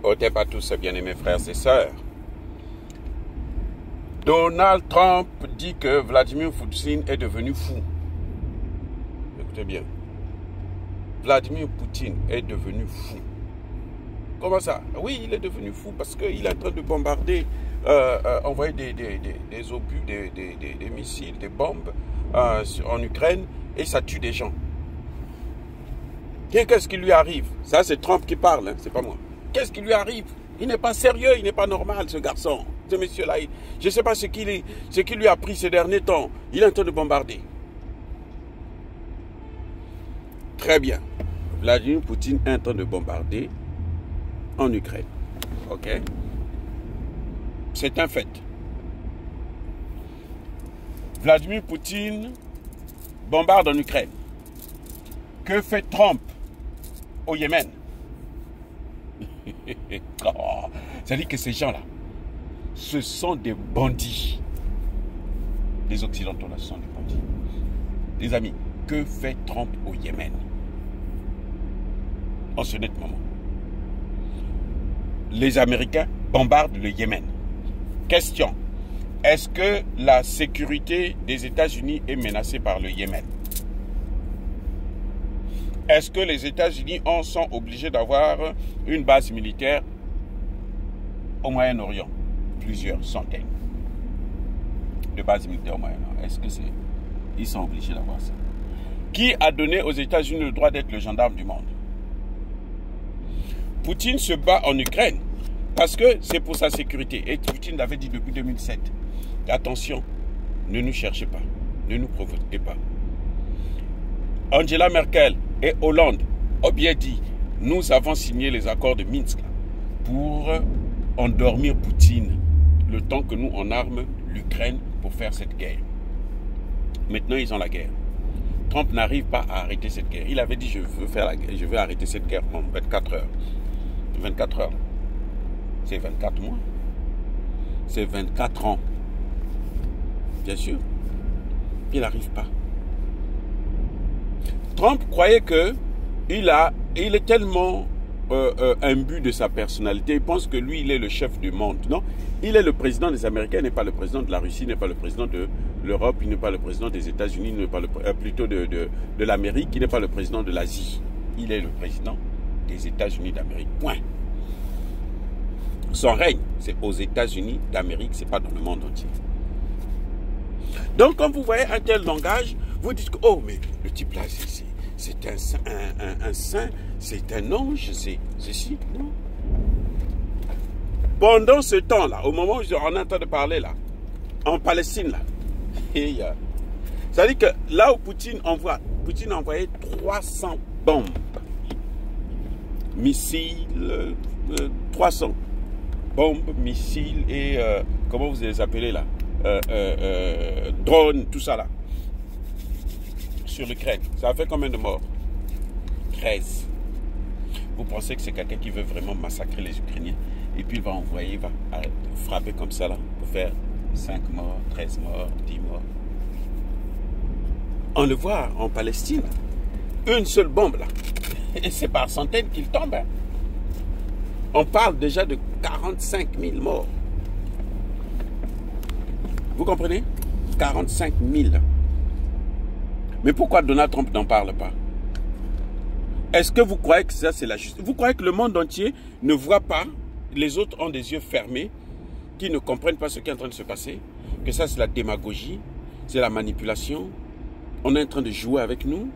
Otep à tous, bien-aimés frères et sœurs. Donald Trump dit que Vladimir Poutine est devenu fou. Écoutez bien. Vladimir Poutine est devenu fou. Comment ça? Oui, il est devenu fou parce qu'il est en train de bombarder, envoyer des obus, des missiles, des bombes en Ukraine et ça tue des gens. Qu'est-ce qui lui arrive? Ça, c'est Trump qui parle, hein, c'est pas moi. Qu'est-ce qui lui arrive? Il n'est pas sérieux, il n'est pas normal, ce garçon. Ce monsieur-là, je ne sais pas ce qui lui a pris ces derniers temps. Il est en train de bombarder. Très bien. Vladimir Poutine est en train de bombarder en Ukraine. Ok? C'est un fait. Vladimir Poutine bombarde en Ukraine. Que fait Trump au Yémen? C'est-à-dire que ces gens-là, ce sont des bandits. Les Occidentaux, là, ce sont des bandits. Les amis, que fait Trump au Yémen? En ce net moment. Les Américains bombardent le Yémen. Question. Est-ce que la sécurité des États-Unis est menacée par le Yémen? Est-ce que les États-Unis sont obligés d'avoir une base militaire au Moyen-Orient? Plusieurs centaines de bases militaires au Moyen-Orient. Est-ce que ils sont obligés d'avoir ça? Qui a donné aux États-Unis le droit d'être le gendarme du monde? Poutine se bat en Ukraine parce que c'est pour sa sécurité. Et Poutine l'avait dit depuis 2007. Attention, ne nous cherchez pas, ne nous provoquez pas. Angela Merkel et Hollande ont bien dit, nous avons signé les accords de Minsk pour endormir Poutine le temps que nous on arme l'Ukraine pour faire cette guerre. Maintenant ils ont la guerre. Trump n'arrive pas à arrêter cette guerre. Il avait dit je veux arrêter cette guerre en 24 heures. 24 heures. C'est 24 mois. C'est 24 ans. Bien sûr. Il n'arrive pas. Trump croyait que il est tellement imbu de sa personnalité, il pense que lui, il est le chef du monde. Non, il est le président des Américains, il n'est pas le président de la Russie, il n'est pas le président de l'Europe, il n'est pas le président des États-Unis, il n'est pas plutôt de l'Amérique, il n'est pas le président de l'Asie. Il est le président des États-Unis d'Amérique. Point. Son règne, c'est aux États-Unis d'Amérique, c'est pas dans le monde entier. Donc, quand vous voyez un tel langage, vous dites que, oh, mais le type là, c'est un saint, c'est un ange, c'est ceci, non? Pendant ce temps-là, au moment où on est en train de parler là, en Palestine là, c'est-à-dire que là où Poutine a envoyé 300 bombes, missiles, 300 bombes, missiles et, comment vous les appelez là? Drones, tout ça là. Sur l'Ukraine. Ça a fait combien de morts? 13. Vous pensez que c'est quelqu'un qui veut vraiment massacrer les Ukrainiens et puis il va envoyer, il va frapper comme ça là pour faire 5 morts, 13 morts, 10 morts. On le voit en Palestine. Une seule bombe là. Et c'est par centaines qu'il tombe. Hein. On parle déjà de 45 000 morts. Vous comprenez? 45 000. Mais pourquoi Donald Trump n'en parle pas? Est-ce que vous croyez que ça c'est la justice? Vous croyez que le monde entier ne voit pas, les autres ont des yeux fermés, qui ne comprennent pas ce qui est en train de se passer? Que ça c'est la démagogie, c'est la manipulation? On est en train de jouer avec nous?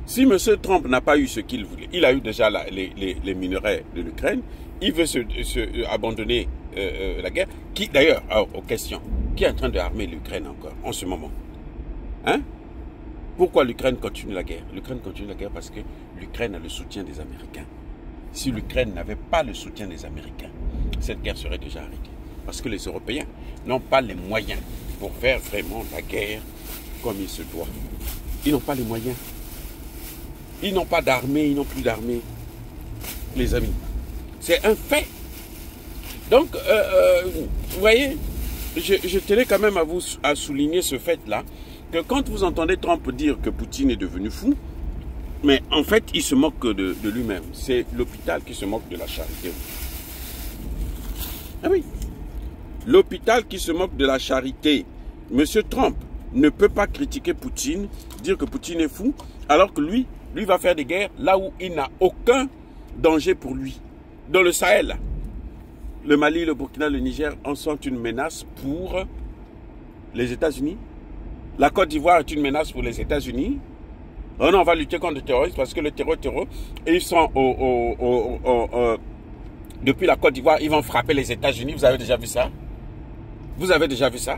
Si M. Trump n'a pas eu ce qu'il voulait, il a eu déjà les minerais de l'Ukraine, il veut abandonner la guerre. Qui, d'ailleurs, aux questions, qui est en train d'armer l'Ukraine encore, en ce moment? Hein? Pourquoi l'Ukraine continue la guerre? L'Ukraine continue la guerre parce que l'Ukraine a le soutien des Américains. Si l'Ukraine n'avait pas le soutien des Américains, cette guerre serait déjà arrêtée. Parce que les Européens n'ont pas les moyens pour faire vraiment la guerre comme il se doit. Ils n'ont pas les moyens. Ils n'ont pas d'armée, ils n'ont plus d'armée, les amis. C'est un fait. Donc, vous voyez, je tenais quand même à souligner ce fait-là, que quand vous entendez Trump dire que Poutine est devenu fou, Mais en fait, il se moque de lui-même. C'est l'hôpital qui se moque de la charité. Ah oui. L'hôpital qui se moque de la charité. Monsieur Trump ne peut pas critiquer Poutine, dire que Poutine est fou, alors que lui va faire des guerres là où il n'a aucun danger pour lui. Dans le Sahel, le Mali, le Burkina, le Niger en sont une menace pour les États-Unis. La Côte d'Ivoire est une menace pour les États-Unis. Oh non, on va lutter contre le terrorisme parce que le terror, ils sont depuis la Côte d'Ivoire, ils vont frapper les États-Unis. Vous avez déjà vu ça? Vous avez déjà vu ça?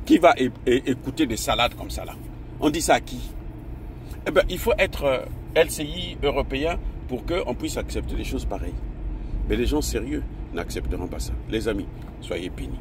Qui va écouter des salades comme ça là? On dit ça à qui? Eh bien, il faut être LCI européen pour qu'on puisse accepter des choses pareilles. Mais les gens sérieux n'accepteront pas ça. Les amis, soyez bénis.